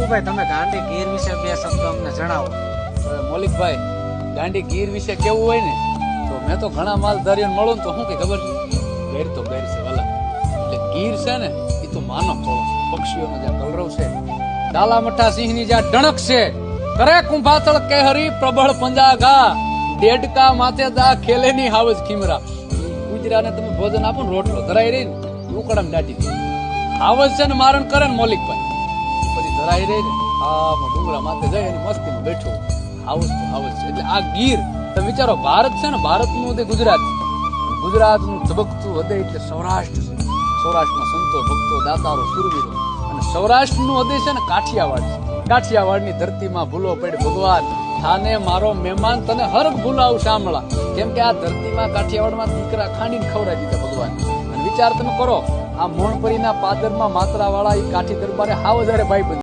બાબુભાઈ તમે ગાંડી ગીર વિશે બે શબ્દ અમને જણાવો. મૌલિકભાઈ, ગાંડી ગીર વિશે કેવું હોય ને તો મેં તો ઘણા માલધારીઓને મળું ને તો શું કે ખબર છે, ગેર તો ગેર છે વાલા. એટલે ગીર છે ને એ તો માનવ ખોળો છે, પક્ષીઓનો જ્યાં કલરવ છે, ડાલા મઠા સિંહની જ્યાં ડણક છે, કરે કુંભાતળ કેહરી પ્રબળ પંજા ઘા, ડેડકા માથે દા ખેલેની હાવજ ખીમરા. ગુજરાને તમે ભોજન આપો ને રોટલો ધરાઈ રહી ને ઉકળામ દાટી દે. હાવજ છે ને મારણ કરે ને મૌલિકભાઈ પછી ધરાઈ રહી ને આમાં ડુંગરા માથે જાય એની મસ્તીમાં બેઠો. હાવજ તો હાવજ છે. એટલે આ ગીર તમે વિચારો, ભારત છે ને ભારતનું હૃદય ગુજરાત છે, ગુજરાતનું ધબકતું હૃદય એટલે સૌરાષ્ટ્ર છે. સૌરાષ્ટ્રમાં સંતો ભક્તો દાતારો સુરવીરો, અને સૌરાષ્ટ્રનું હૃદય છે ને કાઠિયાવાડ છે. કાઠિયાવાડની ધરતીમાં ભૂલો પડ ભગવાન, થાને મારો મહેમાન તને હરખ ભૂલાવ શામળા. કેમ કે આ ધરતીમાં કાઠિયાવાડમાં દીકરા ખાંડીને ખવડાવી દીધા ભગવાન. અને વિચાર તમે કરો, આ મોણપરીના પાદરમાં માત્રા વાળા એ કાઠી દરબારે હાવ હજારે ભાઈ